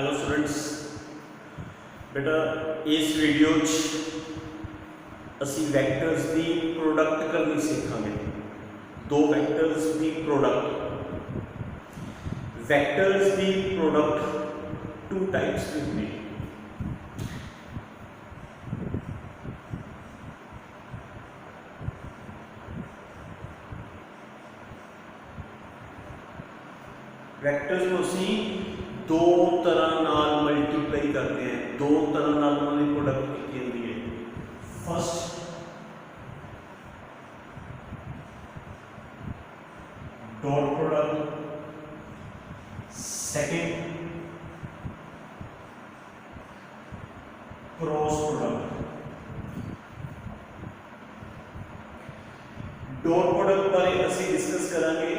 Hello students, बेटा इस video असी वैक्टर्स की प्रोडक्ट करनी सीखांगे। दो वैक्टर्स की प्रोडक्ट। वैक्टर्स की प्रोडक्ट टू टाइप्स की होंगी। वैक्टर्स को असी दो तरह नाल मल्टीप्लाई करते हैं, दो तरह नाल उन्होंने प्रोडक्ट की होती है। First dot product, second cross product. Dot product बारे असी डिस्कस करांगे।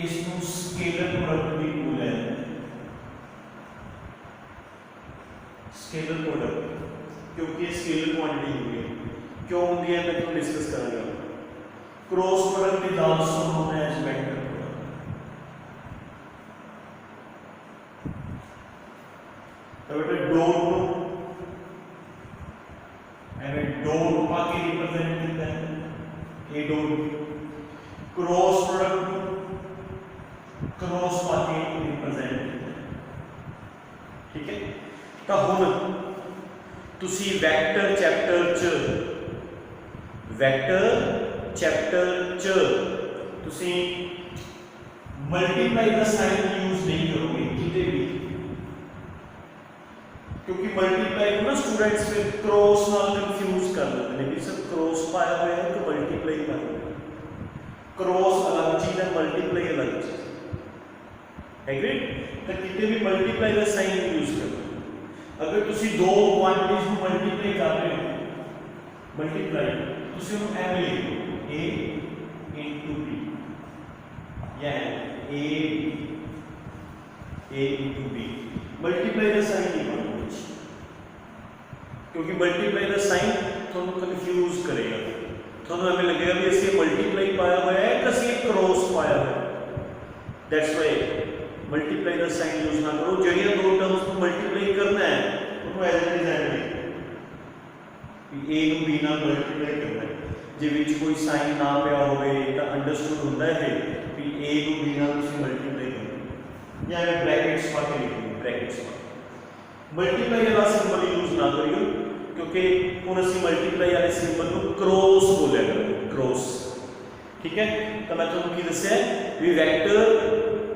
इसको स्केलर प्रोडक्ट भी बोलते हैं। स्केलर प्रोडक्ट क्योंकि स्केलर क्वांटिटी होगी, क्यों होती है मैं तो डिस्कस करूंगा। Cross product is also known as vector product. तो बेटा डॉट एंड डॉट बाकी रिप्रेजेंट करता है A dot. Cross product cross बाकी रिप्रेजेंट, ठीक है। तो हुण तुसी वैक्टर चैप्टर च तुसी मल्टीप्लाई का साइन यूज नहीं करोगे किते भी, क्योंकि मल्टीप्लाई को ना स्टूडेंट्स फिर क्रॉस नाल कंफ्यूज कर देते हैं कि सर क्रॉस पाया हुआ है तो मल्टीप्लाई पाया हुआ है। क्रॉस अलग चीज है, मल्टीप्लाई अलग चीज है। एग्रीड? तो कितने भी मल्टीप्लाई का साइन यूज करो। अगर तुसी दो क्वांटिटीज को मल्टीप्लाई कर रहे हो, मल्टीप्लाई तुसी उन्हें एम लिखो a into b या a into b। मल्टीप्लाई का साइन नहीं मानो कुछ, क्योंकि मल्टीप्लाई का साइन थोड़ा कंफ्यूज करेगा। थोड़ा हमें लगेगा भी इससे मल्टीप्लाई पाया हुआ है कि इससे क्रॉस पाया हुआ है। दैट्स व्हाई मल्टीप्लाई का साइन यूज ना करो। जड़ियां दो टर्म्स को मल्टीप्लाई करना है उनको एज इट इज ऐड लिखो। ए को बी नाल मल्टीप्लाई करना है, जे विच कोई साइन ना पिया होवे तो अंडरस्टूड होता है कि ए को बी नाल तुसी मल्टीप्लाई करना, या मैं ब्रैकेट्स पा के लिखूंगा। ब्रैकेट्स पा मल्टीप्लाई वाला सिंबल यूज ना करियो, क्योंकि हुण असीं मल्टीप्लाई वाले सिंबल को क्रॉस बोलिया करो, क्रॉस। ठीक है। तो मैं तुहानूं की दस्सिया भी वैक्टर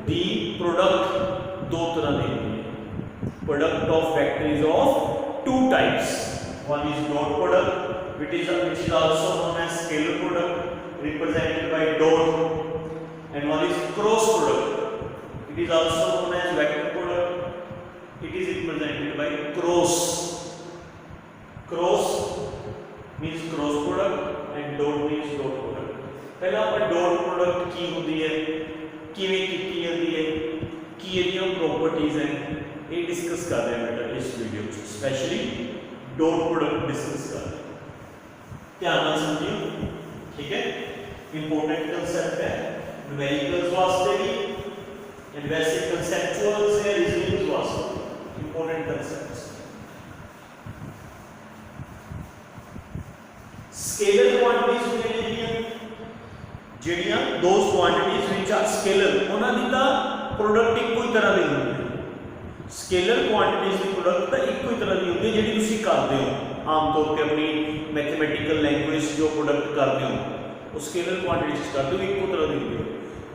दी प्रोडक्ट दो तरह की होती है। Product of vector is of two types. One is dot product which is also known as scalar product represented by dot, and one is cross product, it is also known as vector product, it is represented by cross। cross means cross product and dot means dot product। पहला अपन dot product की होती है, किवें कीती जाती है, की area properties हैं, ये डिस्कस कर रहे हैं बेटा इस वीडियो में। स्पेशली डॉट प्रोडक्ट डिस्कस कर रहे हैं, ध्यान से समझिए। ठीक है, इंपॉर्टेंट कांसेप्ट है न्यूमेरिकल्स वास्ते भी एंड वैसे कांसेप्चुअल्स है रीजनिंग वास्ते इंपॉर्टेंट कांसेप्ट्स। स्केलर क्वांटिटीज होंगे ਜਿਹੜੀਆਂ दोस क्वांटिटीज विच आर स्केलर, ਉਹਨਾਂ ਦੀ ਤਾਂ प्रोडक्ट ਇੱਕੋ ਹੀ ਤਰ੍ਹਾਂ ਦੀ ਹੁੰਦੀ ਹੈ। स्केलर क्वांटिटीज ਦੀ प्रोडक्ट ਤਾਂ ਇੱਕੋ ਹੀ ਤਰ੍ਹਾਂ ਦੀ ਹੁੰਦੀ ਹੈ ਜਿਹੜੀ ਤੁਸੀਂ ਕਰਦੇ ਹੋ आम तौर पर अपनी मैथमेटिकल लैंग्वेज जो प्रोडक्ट करते हो वो स्केलर क्वांटिटीज करते हो एक तरह की होती है।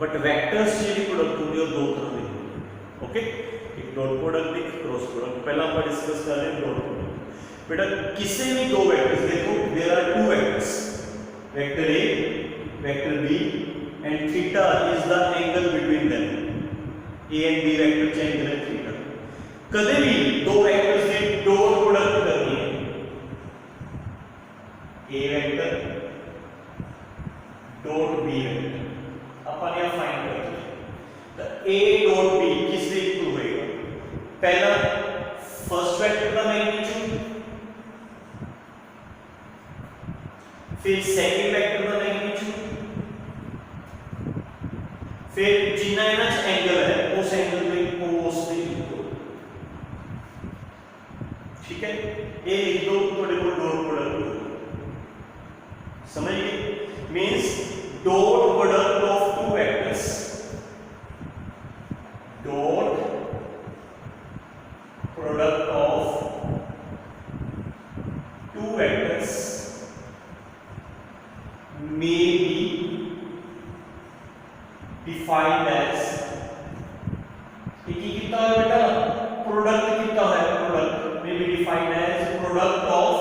बट वैक्टर्स जी प्रोडक्ट होती है दो तरह की होती है। ओके, एक डॉट प्रोडक्ट एक क्रॉस प्रोडक्ट। पहला आप डिस्कस कर रहे हैं डॉट प्रोडक्ट। बेटा किसी भी दो वैक्टर्स देखो, there are two vectors, vector A vector B and theta is the angle between them. A and B vector च एंगल है थीटा। कदे भी दो वैक्टर्स की डॉट प्रोडक्ट करनी है, A vector dot B vector, अपन यहां फाइंड करते हैं। तो ए डॉट बी किससे इक्वल होएगा? पहला फर्स्ट वेक्टर का मैग्नीट्यूड, फिर सेकंड वेक्टर का मैग्नीट्यूड, फिर जिन्ना इन्हां च एंगल है उस एंगल दे कोस दे है, ये लिख दो थोड़े को डॉट प्रोडक्ट, समझ गए? Means dot product of two vectors, dot product of two vectors may be defined as, कितना है बेटा, प्रोडक्ट कितना है, product may be defined as product of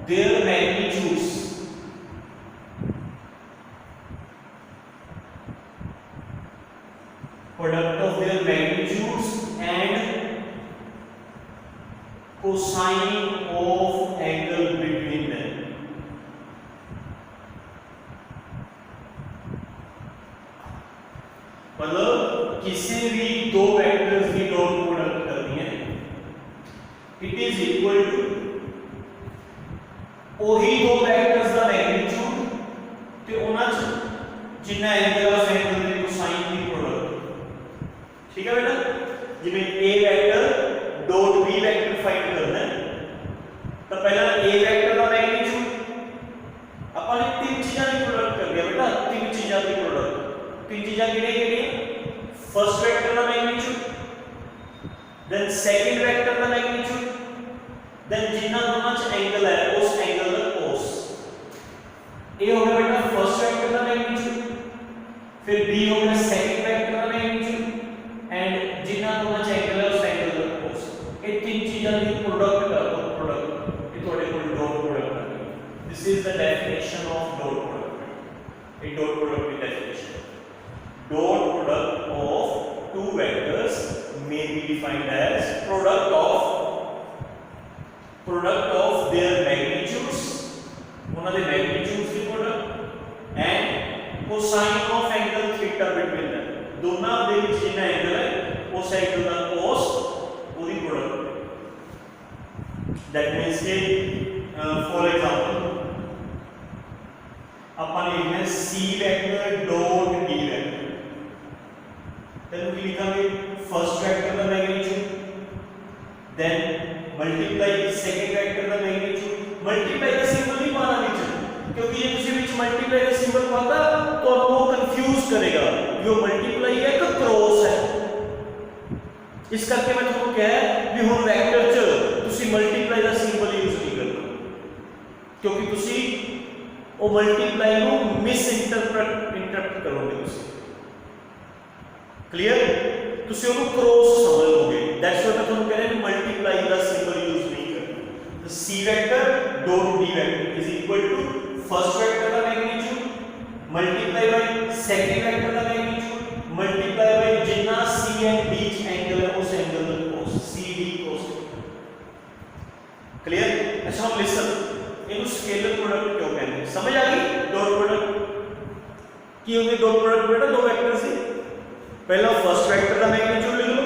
their magnitudes, product of their magnitudes and cosine of angle between them. मतलब किसी भी दो vectors की डॉट प्रोडक्ट करनी है, इट इज इक्वल टू वही दो वेक्टर्स का मैग्नीट्यूड ते उन्हां च जिन्ना एंगल ऑफ एंगल दे कोसाइन की प्रोडक्ट, ठीक है बेटा? जिवें a vector dot B vector find करना है, तो पहला ए वेक्टर का मैग्नीट्यूड अपन ने तीन चीज़ों की प्रोडक्ट कर दिया बेटा, तीन चीज़ों की प्रोडक्ट, तीन चीज़ें किहड़ी-किहड़ी? फर्स्ट वेक्टर का मैग्नीट्यूड, देन सेकंड वेक्टर का मैग्नीट्यूड, देन जिन्ना दोनों च एंगल है उस एंगल का कोस। ए हो गया बेटा फर्स्ट वेक्टर का मैग्नीट्यूड, फिर बी हो गया सेकंड वेक्टर का मैग्नीट्यूड, एंड जिन्ना दोनों च एंगल है उस एंगल का कोस। ये तीन चीज़ों की प्रोडक्ट कर दो, प्रोडक्ट ये थोड़े को डॉट प्रोडक्ट करनी है। This is the definition of dot product. ये डॉट प्रोडक्ट की definition, dot product of two vectors may be defined as product of their magnitudes, one of the magnitudes की product, and cosine of angle theta between them, दोनों दे विच जिन्ना angle है उस angle का cos पूरी product. That means कि for example अपन लिखना है c vector dot d vector, then we लिखेंगे फर्स्ट वेक्टर का magnitude, then multiply second vector का मैग्नीट्यूड। मल्टीप्लाई का सिंबल नहीं पाना नीचे, क्योंकि ये किसी बीच मल्टीप्लाई का सिंबल पाता तो आपको कंफ्यूज करेगा ये मल्टीप्लाई है कि क्रॉस है। इस करके मैं तुमको क्या है भी हुन वेक्टर च तुसी मल्टीप्लाई का सिंबल यूज नहीं करना, क्योंकि तुसी वो मल्टीप्लाई को मिस इंटरप्ट करोगे तुसी। क्लियर? तुसी ਉਹਨੂੰ क्रॉस समझ लोगे। दैट्स व्हाई मैं ਤੁਹਾਨੂੰ कह रहा हूं मल्टीप्लाई का सिंबल यूज नहीं करना। तो c vector dot d vector is equal to first vector का magnitude multiply by second vector का मैग्नीट्यूड मल्टीप्लाई बाय जितना c एंड d एंगल है उस एंगल का cos, cd cos। क्लियर? अच्छा लिसन, इनको स्केलर प्रोडक्ट क्यों कहते हैं? समझ आ गई? डॉट प्रोडक्ट की होगी, डॉट प्रोडक्ट बेटा दो वेक्टर से पहला फर्स्ट वेक्टर का मैग्नीट्यूड लिख लो,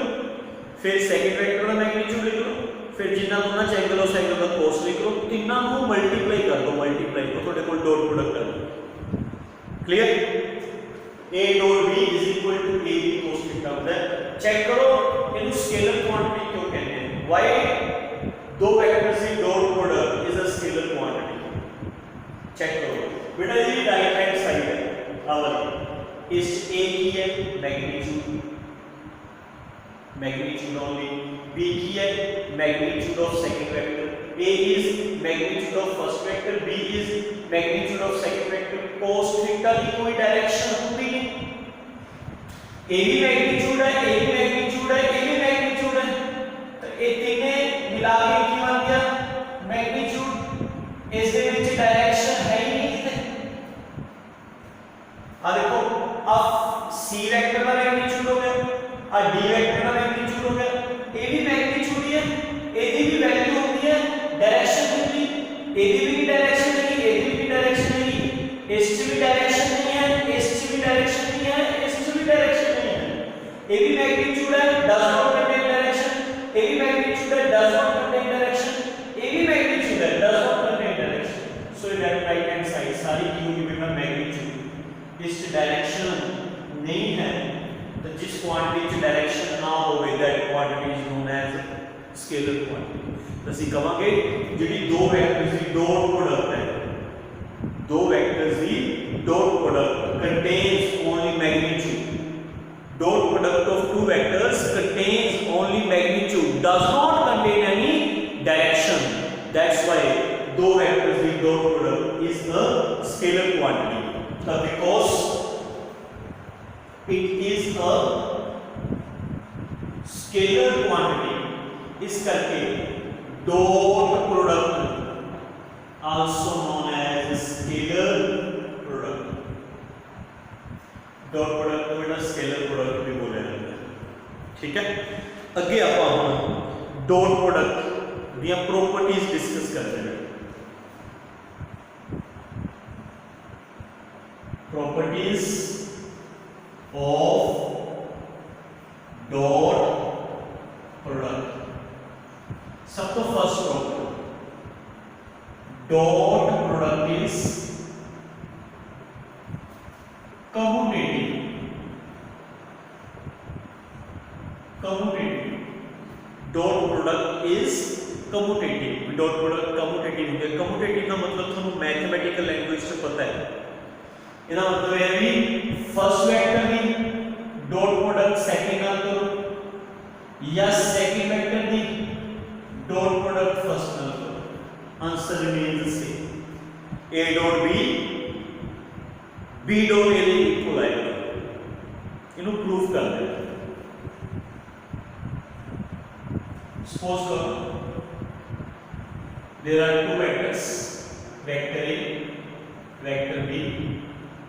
फिर सेकंड वेक्टर का मैग्नीट्यूड लिख लो, फिर जिन्ना दोनों च एंगल उस एंगल का cos लिख लो, तीनों को मल्टीप्लाई कर दो, मल्टीप्लाई को थोड़े को डॉट प्रोडक्ट कर दो। Clear? a dot b is equal to a b cos theta होता है। चेक करो इनको स्केलर क्वांटिटी क्यों कहते हैं? व्हाई दो वेक्टर्स की dot product is a scalar quantity. Check करो बेटा, ये राइट हैंड साइड है आवर, इस a की है मैग्नीट्यूड ओनली, b की है magnitude of second vector, a is magnitude of first vector, b is magnitude of second vector. cos theta की कोई डायरेक्शन होती नहीं, a भी मैग्नीट्यूड है, a भी मैग्नीट्यूड है, a भी मैग्नीट्यूड है, तो ये तीनों मिला के की बन गया मैग्नीट्यूड। इसके बीच डायरेक्शन है ही नहीं कितने। आ देखो अब c वेक्टर का मैग्नीट्यूड हो गया और d वेक्टर का मैग्नीट्यूड हो गया, a भी मैग्नीट्यूड ही है, a की भी वैल्यू होती है, डायरेक्शन होती है, a की भी डायरेक्शन नहीं, a की भी डायरेक्शन नहीं, s की भी डायरेक्शन नहीं है, s की भी डायरेक्शन नहीं है, s की भी डायरेक्शन नहीं है। a भी मैग्नीट्यूड है, does not contain direction, a भी मैग्नीट्यूड है, does not contain direction, a भी मैग्नीट्यूड है, does not contain direction. So that right hand side सारी की होगी बेटा मैग्नीट्यूड, इस डायरेक्शन नहीं है तो जिस क्वांटिटी च डायरेक्शन ना होवे that quantity is known as scalar quantity. तो ਅਸੀਂ ਕਵਾਂਗੇ ਜਿਹੜੀ ਦੋ ਵੈਕਟਰਸ ਦੀ ਡਾਟ ਪ੍ਰੋਡਕਟ ਹੈ, ਦੋ vectors the dot product contains only magnitude, dot product of two vectors contains only magnitude, does not contain any direction. That's why two vectors the dot product is a scalar quantity. Because it is a scalar quantity, is करके dot product also known as scalar product. Dot product को बेटा scalar product भी बोला जाता है। ठीक है, अगे आप dot product the properties discuss करते हैं। Properties of dot product. सब तो first property, dot product is commutative. Dot product is commutative. Dot product commutative है। commutative का मतलब थोड़ा मैथमेटिकल लैंग्वेज से पता है। इना मतलब है भी फर्स्ट वेक्टर की डॉट प्रोडक्ट सेकंड ना करो या सेकंड वेक्टर की डॉट प्रोडक्ट फर्स्ट ना करो, answer remains the same. A dot B dot A equal आएगा। इनको प्रूफ कर दे। सपोज करो there are two vectors, vector A vector B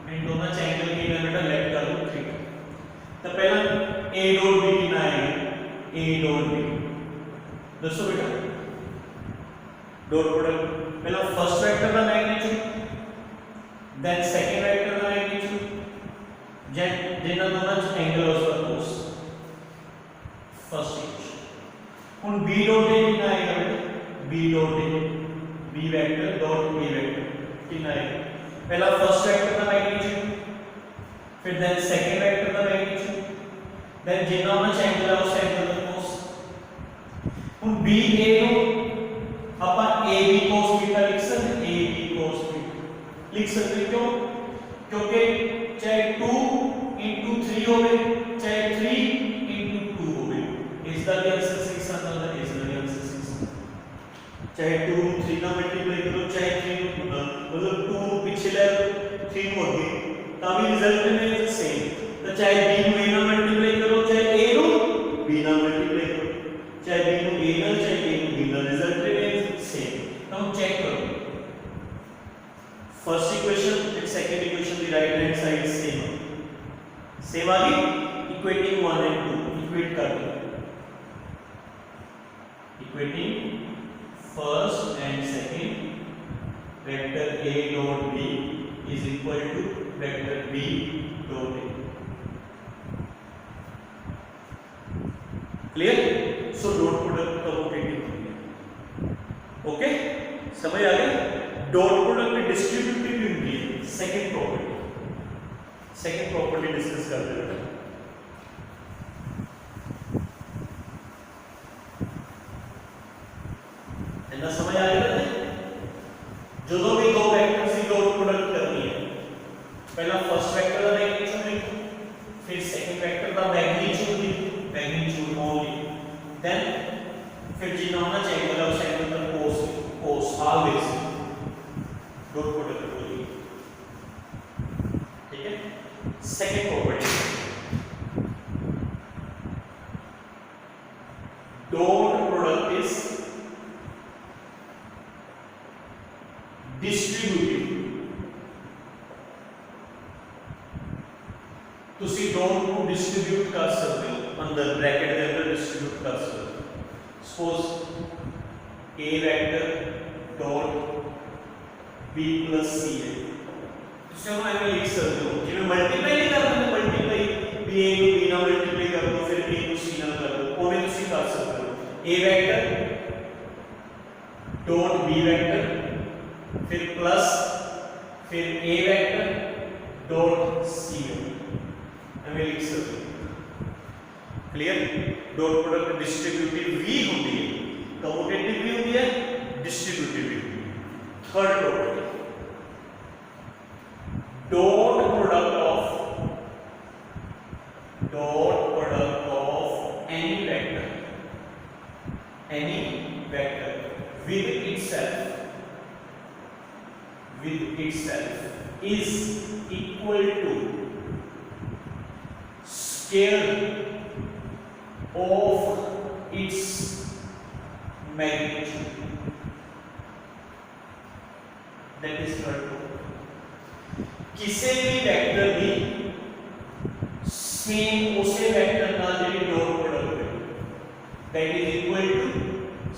and दोनों ट्रायंगल के बेटा लेट कर लो। ठीक है, तो पहला ए डॉट बी कितना आएगा, ए डॉट बी दसो बेटा डॉट प्रोडक्ट पहला फर्स्ट वेक्टर का मैग्नीट्यूड then second vector का magnitude जिन्ना दोनों एंगल उसका cos फर्स्ट इक्वेशन। उन b डॉट a कितना आएगा बेटा, b dot a b vector dot a vector कितना आएगा, पहला फर्स्ट वेक्टर का मैग्नीट्यूड फिर देन सेकंड वेक्टर का मैग्नीट्यूड देन जिन्ना दोनों एंगल उस एंगल का cos। उन b a को अपन a b cos थीटा लिख सकते हैं, a b cos लिख सकते क्यों, क्योंकि चाहे 2 into 3 होवे चाहे 3 into 2 होवे, is the answer 6 answer is the answer 6। चाहे 2 3 ना मल्टीप्लाई करो चाहे 3 मतलब 2 पिछले 3 हो गए तभी रिजल्ट में सेम। तो चाहे b को a ना मल्टीप्लाई करो चाहे a को b ना मल्टीप्लाई करो, चाहे b को a ना चाहे a को b ना, रिजल्ट में सेम। तो हम चेक करो first equation and second equation the right hand side same आ गई, इक्वेटिंग 1 एंड 2 इक्वेट कर दो, equating first and second vector a dot b is equal to vector b dot a। Clear? So dot product commutative हो गया। Okay, समझ आ गया? Dot product distributive होती है। सेकंड प्रॉपर्टी डिस्कस करते हैं। इतना समझ आ गया ना? जो भी दो वेक्टर्स की डॉट प्रोडक्ट करनी है, पहला फर्स्ट वेक्टर का मैग्नीट्यूड लिखो, फिर सेकंड वेक्टर का मैग्नीट्यूड लिखो, मैग्नीट्यूड ओनली, देन फिर जितना होना चाहिए मतलब उस एंगल का cos ऑलवेज डॉट प्रोडक्ट होगी। ठीक है, second property dot product is distributive. ਤੁਸੀਂ डॉट को डिस्ट्रीब्यूट कर सकते हो, अंदर ब्रैकेट के अंदर डिस्ट्रीब्यूट कर सकते हो। Suppose a vector dot b plus c है, इसे हम ऐसे लिख सकते हो जिसमें मल्टीप्लाई नहीं करना, मल्टीप्लाई b a को b ना मल्टीप्लाई कर दो फिर b को c ना कर दो, वो भी तुसी कर सकते हो। a vector dot b vector फिर प्लस फिर a वेक्टर डॉट c हमें लिख सकते हो। क्लियर। डॉट प्रोडक्ट डिस्ट्रीब्यूटिव भी होती है, कम्यूटेटिव भी होती है, डिस्ट्रीब्यूटिव भी होती है। Third property, dot product of any vector with itself is equal to square of its magnitude. That is third. किसी भी वेक्टर की सेम उसे वेक्टर का जो डॉट प्रोडक्ट है that is equal to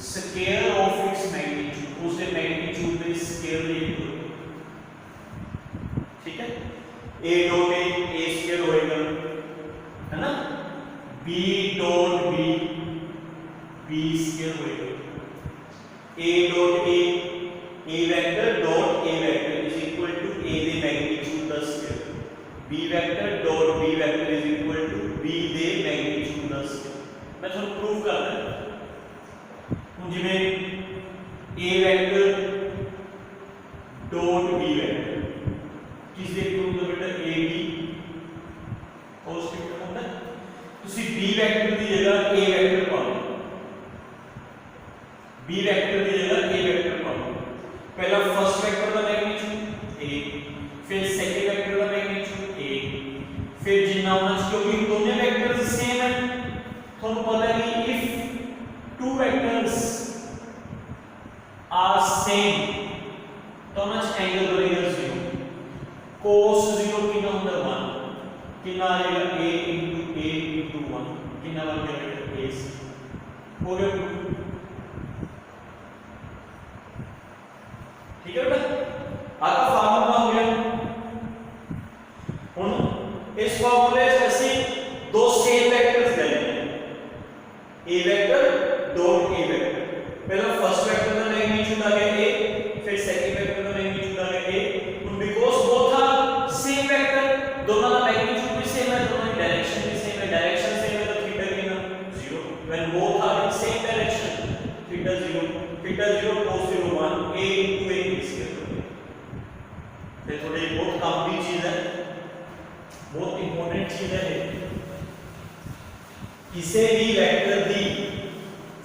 square of its magnitude, उसे magnitude में square लेंगे, ठीक है। a डॉट a स्केयर होएगा, है ना, b डॉट b स्केयर होएगा, a dot a vector dot a vector is equal to a दे मैग्नीट्यूड का square, b vector dot b vector is equal to b दे मैग्नीट्यूड का square. मैं ਤੁਹਾਨੂੰ प्रूव करना है। जिमें a vector dot b vector किस दे इक्वल होगा बेटा a b पॉजिटिव होता है, ਤੁਸੀਂ b वेक्टर की जगह a वेक्टर पाओ, b वेक्टर की जगह a वेक्टर पाओ। पहला फर्स्ट वेक्टर का मैग्नीट्यूड a, फिर सेकंड वेक्टर का मैग्नीट्यूड a, फिर जितना होना चाहिए, क्योंकि दोनों वेक्टर्स सेम है। ਤੁਹਾਨੂੰ पता है कि if two vectors are same तो much angle बनेगा 0, cos 0 कितना होगा 1, कितना आएगा a into 1, कितना बन जाएगा a हो गया, ठीक है बेटा। आपका फार्मूला हो गया। इस फार्मूले से ऐसे दो सेम वेक्टर्स लेंगे, a vector dot a vector, पहला फर्स्ट वेक्टर का मैग्नीट्यूड आ गया a, फिर सेकंड वेक्टर का मैग्नीट्यूड आ गया a, because both are same vector, दोनों का मैग्नीट्यूड भी सेम है, दोनों की डायरेक्शन भी सेम है, डायरेक्शन सेम है तो थीटा कितना 0, when both are in same direction theta 0 cos 0 1 a into a square. ये थोड़ी बहुत काफी चीज है, बहुत इंपॉर्टेंट चीज है। किसी भी वेक्टर की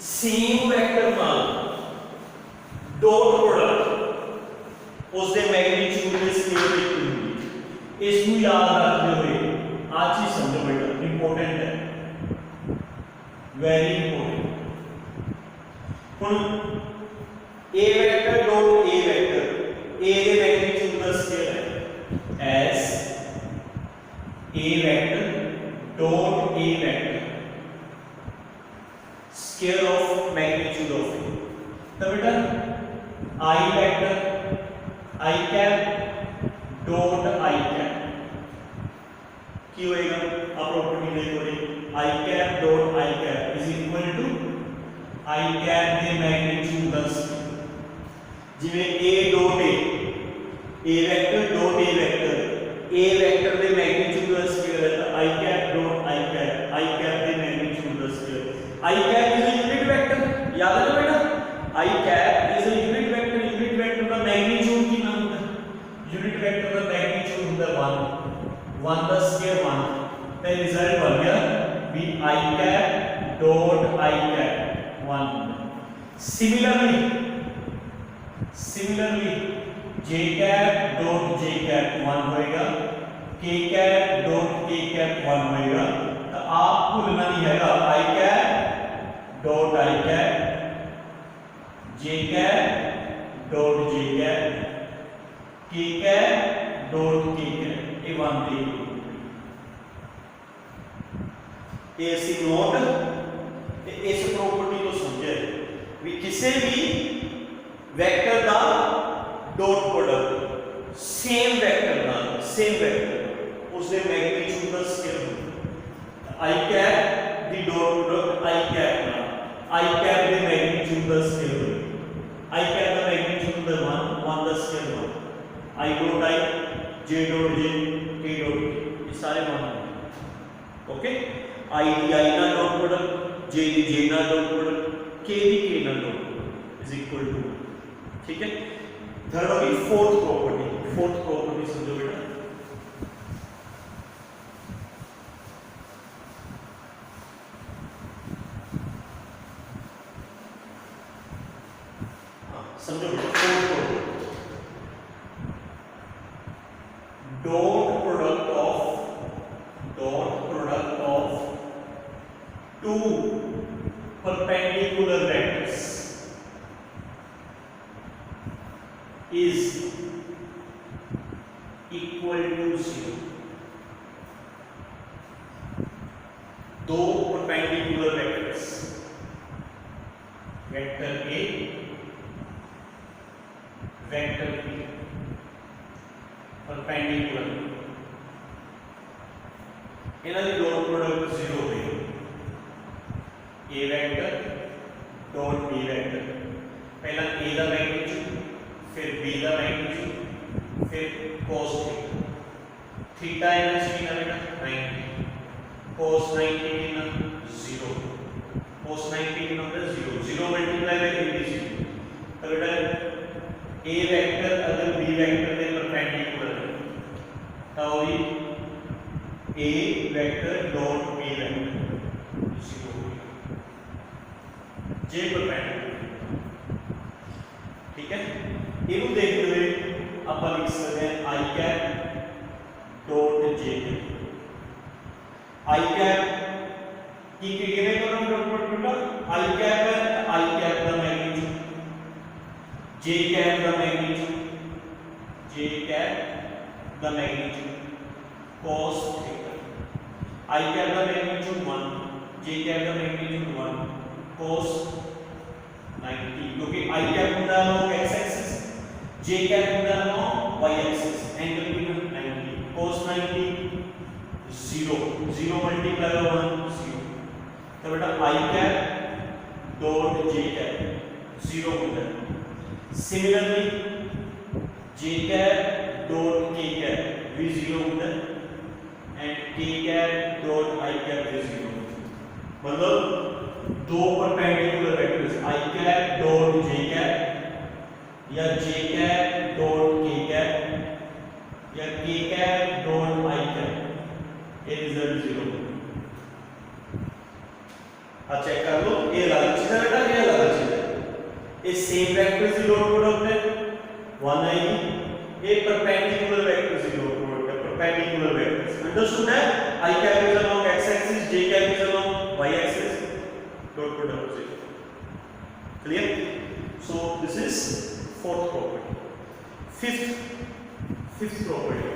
सेम वेक्टर नाल डॉट प्रोडक्ट उसके मैग्नीट्यूड में स्केयर लिखी, इसको याद रखते हुए आज चीज समझो बेटा, इंपॉर्टेंट है, very important. a vector dot a vector, a के मैग्नीट्यूड का स्केयर है as a vector dot a vector square of magnitude of a, तो बेटा I vector I cap dot I cap की होएगा, आप प्रॉपर्टी देखोगे I cap dot I cap is equal to I cap दे magnitude का square, जिवें a dot a vector dot a vector दे मैग्नीट्यूड का स्केयर है, तो I cap dot I cap दे मैग्नीट्यूड का square. I cap is a unit vector, याद रखो बेटा, I cap is a unit vector का मैग्नीट्यूड कितना होता है, यूनिट वेक्टर का मैग्नीट्यूड होता है 1 का स्क्वायर 1, तो रिजल्ट बन गया भी I cap dot I cap 1। Similarly J cap dot J cap 1 होएगा, K cap dot K cap 1 होएगा, तो आप भूलना नहीं है I cap dot I cap, J cap dot J cap, K cap dot K cap, ये 1 दे ये सी note. इस प्रॉपर्टी को समझे भी किसी भी वेक्टर का डॉट प्रोडक्ट सेम वेक्टर उसके मैग्नीट्यूड का स्केयर होता है। I cap the dot product I cap the magnitude का स्केयर होता है। I कैप का मैग्नीट्यूड होता है 1 का square 1, I dot I, J dot J, K dot K, ये सारे मान होंगे। ओके, आई दी आई ना डॉट प्रोडक्ट, जे दी जे ना डॉट प्रोडक्ट, के दी के ना dot product is equal to, ठीक है। थर्ड होगी फोर्थ प्रॉपर्टी। फोर्थ प्रॉपर्टी समझो बेटा, समझो बेटा, fourth property, dot product of two perpendicular vectors is equal to 0। दो perpendicular vectors, vector A, vector B, perpendicular, इन्हां दी डॉट प्रोडक्ट 0 होगी। A vector dot B vector, पहला A का मैग्नीट्यूड, फिर B का मैग्नीट्यूड, फिर cos theta, theta minus theta बेटा 90, cos 90 कितना 0, cos 90 कितना होता है 0, 0 मल्टीप्लाई बाय A B 0। तो बेटा A वेक्टर अगर B वेक्टर के परपेंडिकुलर है तो होगी A vector dot B vector 0 J perpendicular, ठीक है। इनको देखते हुए अपन लिख सकते हैं आई कैप डॉट जे कैप। आई कैप की कितने कॉलम डॉट प्रोडक्ट, आई कैप है, आई कैप का मैग्नीट्यूड, जे कैप का मैग्नीट्यूड, जे कैप का मैग्नीट्यूड cos थीटा, आई कैप का मैग्नीट्यूड 1, जे कैप का मैग्नीट्यूड 1 cos 90, क्योंकि आई कैप होता है along x axis, J cap होता है along y एक्सिस, एंगल कितना 90, cos 90 0, 0 मल्टीप्लाई बाय 1 0। तो बेटा आई कैप डॉट जे कैप 0 होता है। सिमिलरली जे कैप डॉट के कैप भी 0 होता है एंड के कैप डॉट आई कैप भी 0 होता है। मतलब दो परपेंडिकुलर वेक्टर्स आई कैप डॉट जे कैप या जे कैप डॉट के कैप या के कैप डॉट आई कैप, ये रिजल्ट 0। अब चेक कर लो, ये अलग चीज है बेटा, ये अलग चीज है। ये सेम वेक्टर्स की डॉट प्रोडक्ट है 1 आएगी, ये परपेंडिकुलर वेक्टर्स की डॉट प्रोडक्ट है, परपेंडिकुलर वेक्टर्स। अंडरस्टूड है? I cap is along x axis, J cap is along y axis, dot product 0। Clear? So this is fourth property. Fifth property,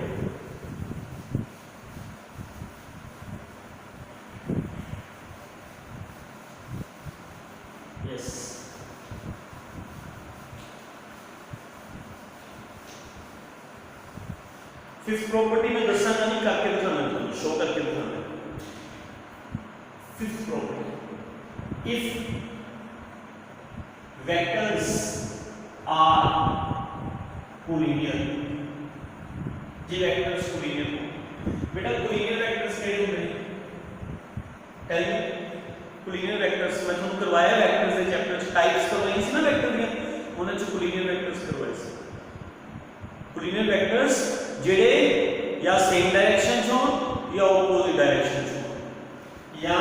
yes, fifth property में दसा नहीं करके दिखाना है, show करके दिखाना है। Fifth property, if vectors are collinear, ये वेक्टर्स collinear हो बेटा, collinear वेक्टर्स क्या होते हैं? टेल मी, collinear वेक्टर्स मैं तुम करवाया वेक्टर्स के चैप्टर च टाइप्स करवाई सी ना वेक्टर दी, उन्हां च collinear वेक्टर्स करवाए सी। collinear वेक्टर्स जेडे या सेम डायरेक्शन च होण या ऑपोजिट डायरेक्शन च होण या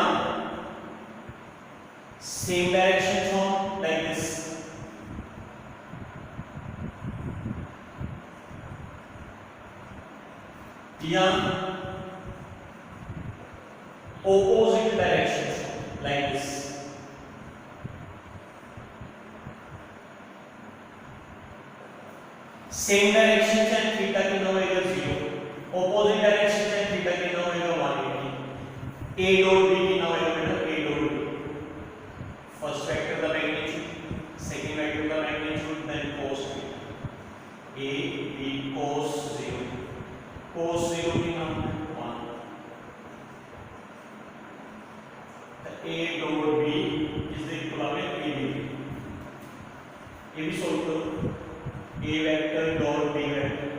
same direction from like this, या opposite directions like this, same direction and theta कितना होएगा 0, opposite direction and theta कितना होएगा 180, a dot b कितना होएगा बेटा a dot b, first vector the magnitude, second vector the magnitude, then cos theta, a b cos 0, cos 0 कितना 1, a dot b is the equivalent of a b, ये भी solve करो, a vector dot b vector,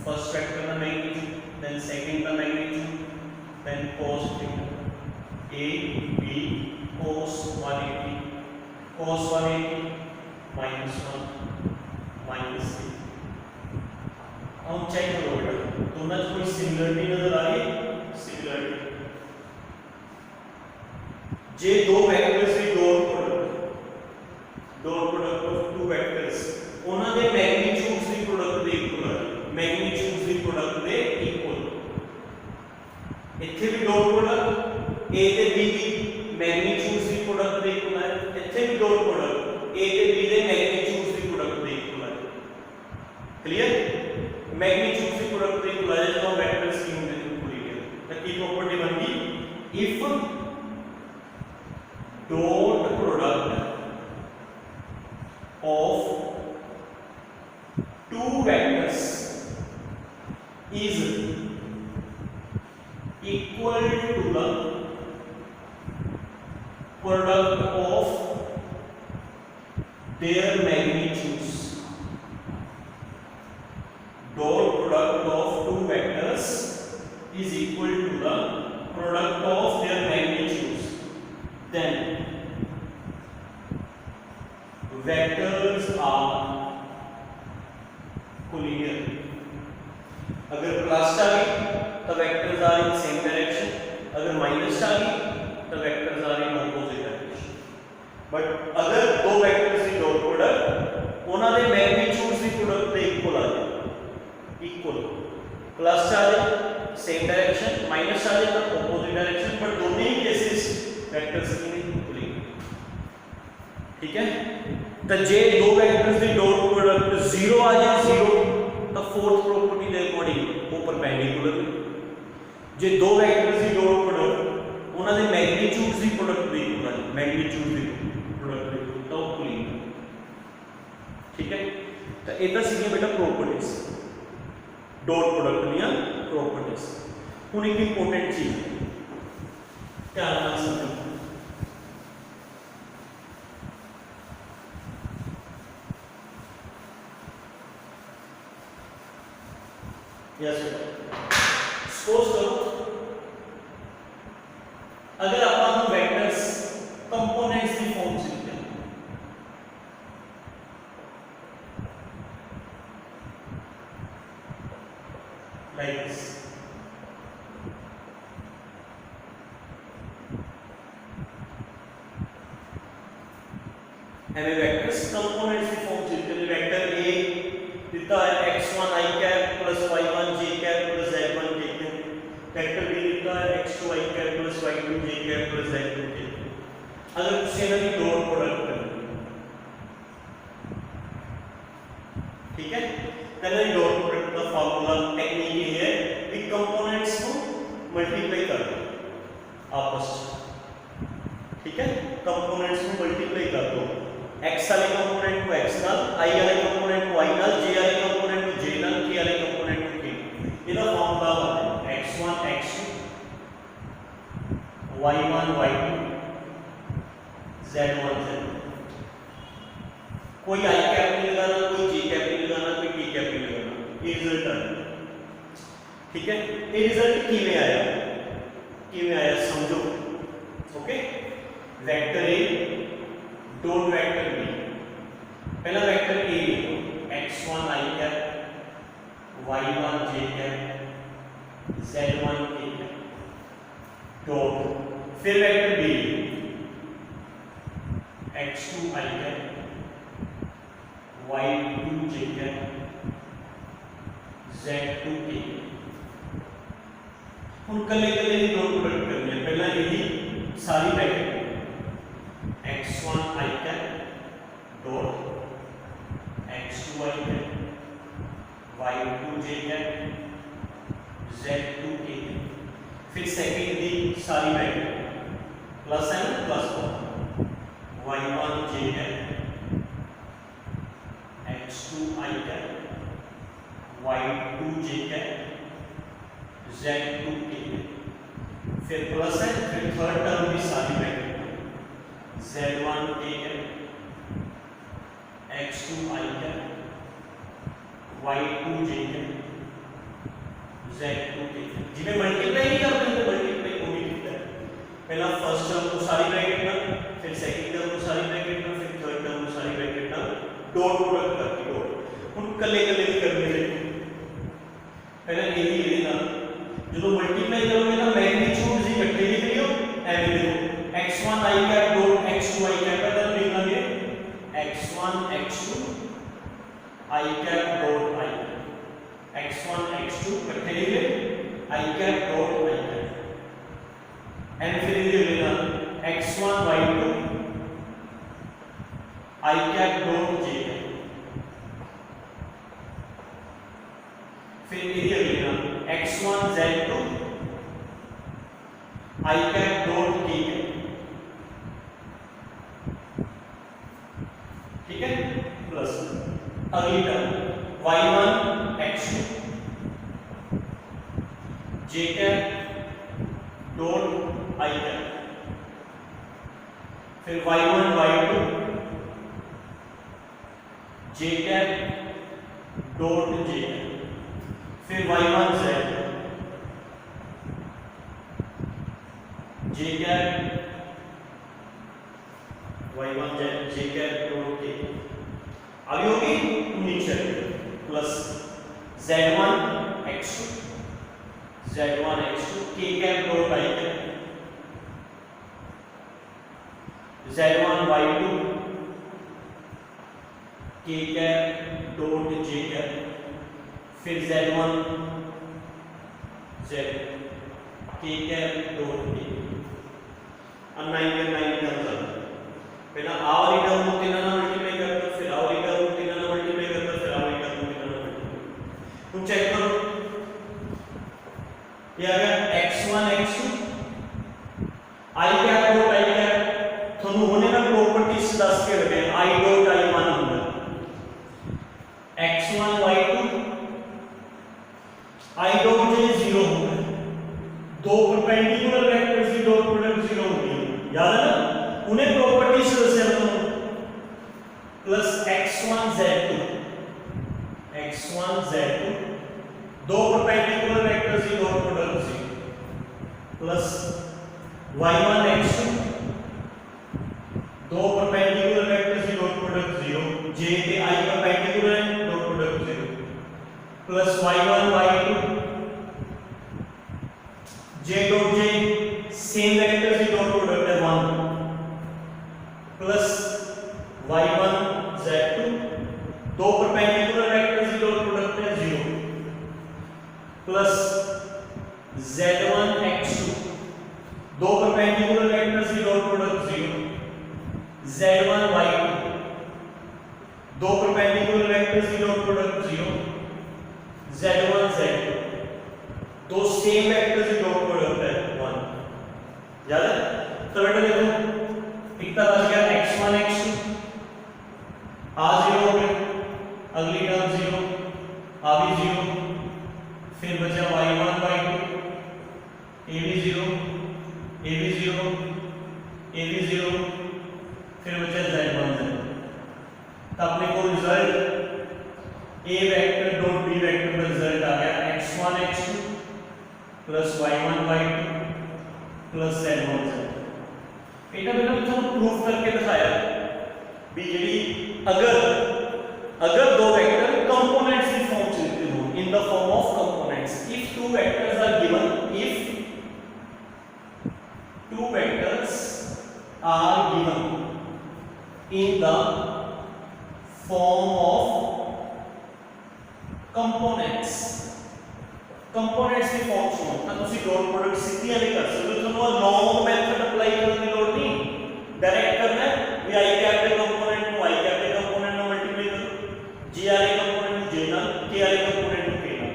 first vector the magnitude, then second the magnitude, then cos theta, A B cos 180 cos 180 -1 -a। हम check करो बेटा दोनों में कोई similarity नजर आ रही है? सिमिलरिटी जे दो vectors the dot product of to vectors ਉਹਨਾਂ ਦੇ ਮੈਗਨੀਟਿਊਡਸ ਦੀ ਪ੍ਰੋਡਕਟ ਦੇ ਇਕੁਅਲ ਹੈ, ਮੈਗਨੀਟਿਊਡਸ ਦੀ ਪ੍ਰੋਡਕਟ ਦੇ ਇਕੁਅਲ। ਇੱਥੇ ਵੀ ਡਾਟ ਪ੍ਰੋਡਕਟ a ਤੇ b ਦੀ ਮੈਗਨੀਟਿਊਡਸ ਦੀ ਪ੍ਰੋਡਕਟ ਦੇ ਇਕੁਅਲ ਹੈ, ਇੱਥੇ ਵੀ ਡਾਟ ਪ੍ਰੋਡਕਟ a ਤੇ b ਦੇ ਮੈਗਨੀਟਿਊਡਸ ਦੀ ਪ੍ਰੋਡਕਟ ਦੇ ਇਕੁਅਲ ਹੈ। ਕਲੀਅਰ? ਮੈਗਨੀਟਿਊਡਸ ਦੀ ਪ੍ਰੋਡਕਟ ਦੇ ਇਕੁਅਲ ਹੈ ਜਦੋਂ ਵੈਕਟਰਸ ਕੀ ਹੁੰਦੇ ਨੇ ਪੂਰੀ ਹੈ ਤਾਂ ਕੀ ਪ੍ਰੋਪਰਟੀ ਬਣ ਗਈ if dot product of two vectors is equal to the product of their magnitudes. Dot product of two vectors is equal to the product of their magnitudes. Then vectors are collinear. अगर plus आ गई तो vectors are in same direction, अगर minus आ गई तो vectors are in opposite direction. But अगर दो वेक्टर्स की डॉट प्रोडक्ट ਉਹਨਾਂ ਦੇ मैग्नीट्यूड्स ਦੀ प्रोडक्ट ਦੇ इक्वल आ जाए, इक्वल प्लस आ जाए सेम डायरेक्शन, माइनस आ जाए तो ऑपोजिट डायरेक्शन, बट दोनों ही केसेस वेक्टर्स की नहीं collinear। ठीक है? तो जे दो वेक्टर्स की डॉट प्रोडक्ट 0 आ जाए 0 तो फोर्थ प्रॉपर्टी के अकॉर्डिंग वो परपेंडिकुलर है। जे दो वेक्टर्स की डॉट प्रोडक्ट उन्हां दे मैग्नीट्यूड्स की प्रोडक्ट भी इक्वल है, मैग्नीट्यूड की प्रोडक्ट तो वो collinear। ठीक है? तो ये तो सीधी बेटा properties dot product the properties. हुण एक इंपॉर्टेंट चीज ध्यान नाल समझो, यस सपोज करो अगर अपन वेक्टर्स कंपोनेंट्स की फॉर्म से लिखते हैं लाइक दिस, हमें वेक्टर्स कंपोनेंट्स की फॉर्म से लिखते हैं। वेक्टर ए दिता है x1 i cap plus y1 j cap plus z1 k cap, vector b दिता है x2 i cap plus y2 j cap plus z2 k cap. अगर तुसी इन्हां दी डॉट प्रोडक्ट करनी, ठीक है, पहले डॉट प्रोडक्ट का फार्मूला टेक्निक ये है कि कंपोनेंट्स को मल्टीप्लाई कर दो आपस में। ठीक है? कंपोनेंट्स को मल्टीप्लाई कर दो, x वाले कंपोनेंट को x नाल, i वाले कंपोनेंट को i नाल, j वाले कंपोनेंट को j नाल, k वाले कंपोनेंट को k। ਇਹਦਾ ਫਾਰਮੂਲਾ ਹੈ x1 x2 y1 y2 z1 z2। कोई i कैप नहीं लगाना, कोई j कैप नहीं लगाना, कोई k कैप नहीं लगाना, ये रिजल्ट है। ठीक है? ये रिजल्ट किवें आया समझो। Okay? Vector a dot vector b, पहला vector a x1 i cap y1 j cap z1 k cap dot, फिर vector b x2 i cap y2 j cap z2 k cap. हम कले कले ही डॉट प्रोडक्ट करनी है। पहला यही सारी vector x1 i cap dot x2 i cap y2 j cap z2 k cap, फिर सेकंड दी सारी वेक्टर प्लस है ना, plus y1 j cap x2 i cap y2 j cap z2 k cap, फिर प्लस है, फिर third term भी सारी vector z1 k cap x2 i cap y2 j cap z2 k cap. जिन्हें multiply नहीं करते तो मल्टीप्लाई को भी लिखता है पहला फर्स्ट टर्म को सारी ब्रैकेट में, फिर सेकंड टर्म को सारी ब्रैकेट में, फिर थर्ड टर्म को सारी ब्रैकेट में डॉट प्रोडक्ट करके डॉट उन कले-कले भी करने चाहिए। पहले ये लेना जो मल्टीप्लाई करोगे ना मैग्नीट्यूड इकट्ठे लिख लियो एवं देखो x1 i cap dot x2 i cap का लिख लेंगे x1 x2 i cap dot i x1 x2 इकट्ठे लिख ले i cap dot i cap and फिर ये लेना x1 y2 i cap dot j फिर ये लेना x1 z2 i cap dot k ठीक है प्लस अगली term y1 x2 j cap dot i cap फिर y1 y2 j cap dot j cap फिर y1 z j cap y1 z j cap dot k आगे होगी नीचे plus z1 x2 k cap dot i cap z1 y2 k cap dot j cap फिर z1 z k cap dot k अब 9 में 9 terms आ पहला आ वाली term को 3 ना मल्टीप्लाई करते फिर आ वाली टर्म को 3 ना मल्टीप्लाई करते फिर आ वाली टर्म को 3 ना मल्टीप्लाई तुम चेक करो ये आ गया x1 x2 i cap dot i cap थोनु होने ना प्रॉपर्टीज 10 के रखे i डॉट i मान होगा x1 y2 i dot j 0 होगा दो परपेंडिकुलर वेक्टर्स की डॉट प्रोडक्ट 0 होगी याद है ना उन्हें प्रॉपर्टीज से हम प्लस x1 z2 दो परपेंडिकुलर वेक्टर्स की dot product 0 plus y1 x2 दो परपेंडिकुलर वेक्टर्स की डॉट प्रोडक्ट 0 j के i परपेंडिकुलर है dot product 0 plus y1 y2 j dot j same vector की डॉट प्रोडक्ट है 1 प्लस y1 z2 दो perpendicular vectors की dot product है 0 plus z1 x2 दो परपेंडिकुलर वेक्टर्स की डॉट प्रोडक्ट 0 z1 y2 दो परपेंडिकुलर वेक्टर्स की डॉट प्रोडक्ट 0 z1 z2 दो सेम वेक्टर्स की डॉट प्रोडक्ट है 1 याद है तो बेटा देखो कितना बच गया x1 x2 आ 0 हो गया अगली टर्म 0 आ भी 0 फिर बचा y1 y2 a भी 0 a भी 0 a भी 0 फिर बचा z1 z तो अपने को result a vector dot b vector का रिजल्ट आ गया x1 x2 plus y1 y2 plus z1 z बेटा मैंने तो प्रूफ करके दिखाया भी यदि अगर दो वेक्टर कंपोनेंट्स की फॉर्म चलते हो in the form of components if two vectors are given in the form of components की फॉर्म सुनो ਤਾਂ ਤੁਸੀਂ ਡਾਟ ਪ੍ਰੋਡਕਟ ਸਿੱਧੀਆਂ ਨਹੀਂ ਕਰ ਸਕਦੇ ਤੁਹਾਨੂੰ ਲੌਂਗ ਮੈਥਡ ਅਪਲਾਈ ਕਰਨ ਦੀ ਲੋੜ ਨਹੀਂ डायरेक्ट करना है भी i कैप के कंपोनेंट को i कैप के कंपोनेंट ਨਾਲ ਮਲਟੀਪਲਾਈ ਕਰੋ j ਵਾਲੇ ਕੰਪੋनेंट ਨੂੰ j ਨਾਲ k ਵਾਲੇ ਕੰਪੋनेंट ਨੂੰ k ਨਾਲ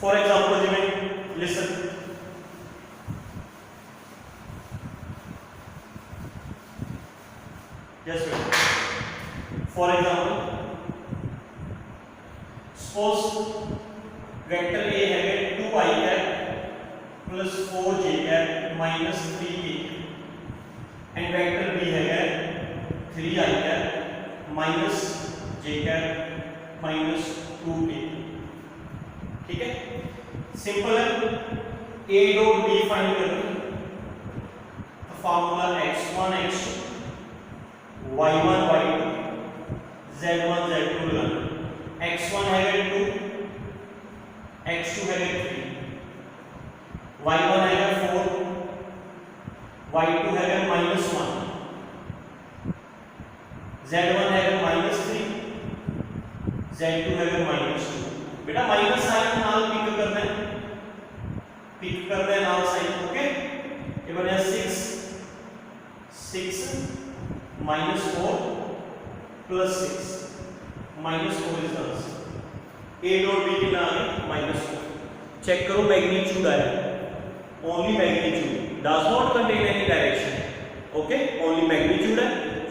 ਫॉर एग्जांपल ਜਿਵੇਂ ਲਿਸਨ yes wait for example suppose vector a है 2i cap plus 4j cap minus 3k and vector b है 3i cap minus j cap minus 2k ठीक है सिंपल है a डॉट b फाइंड करना formula x1 x2 y1 y2 z1 z2 लगाना। x1 है 2, x2 है 3, y1 है 4, y2 है -1, z1 है -3, z2 है -2। बेटा माइनस साइन नाल पिक करना है नाल साइन। ओके, ये बने 6 -4 + 6 -4 is the answer. a dot b कितना आ गया -4। चेक करो मैग्नीट्यूड आया, only magnitude, does not contain any direction. Okay, only magnitude है,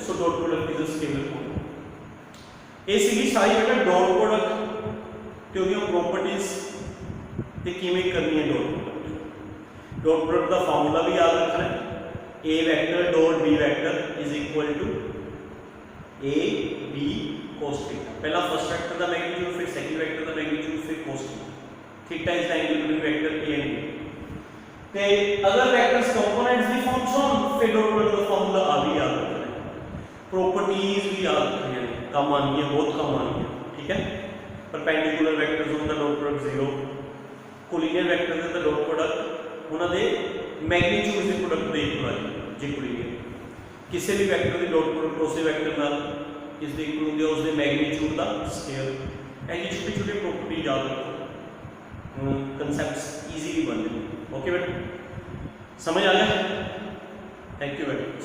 so dot product is a scalar quantity. ये सीधी सारी बेटा डॉट प्रोडक्ट क्योंकि वो प्रॉपर्टीज ते किवें करनी है। डॉट प्रोडक्ट का फार्मूला भी याद रखना है, a vector dot b vector is equal to a b cos theta. पहला फर्स्ट वेक्टर का मैग्नीट्यूड, फिर सेकंड वेक्टर का मैग्नीट्यूड, फिर cos theta is the angle between vector a and b। ते अगर वेक्टर्स कंपोनेंट्स दी फॉर्म होन फिर डॉट प्रोडक्ट का फार्मूला आ भी याद रखना है, प्रॉपर्टीज भी याद रखनी है, काम आनी है, बहुत काम आनी है। ठीक है, परपेंडिकुलर वेक्टर्स उनका डॉट प्रोडक्ट 0, कोलिनियर वेक्टर्स का डॉट प्रोडक्ट उन्हां दे मैग्नीट्यूड दे प्रोडक्ट दे इक्वल है जे कोलिनियर। किसी भी वेक्टर दी डॉट प्रोडक्ट उस वेक्टर नाल किस दे इक्वल होंदी है, उस दे मैग्नीट्यूड दा स्केयर। ऐसी छोटी छोटी प्रॉपर्टी याद रखो, कांसेप्ट्स इजीली बन जाते। ओके बेटा, समझ आ गया? Thank you very much.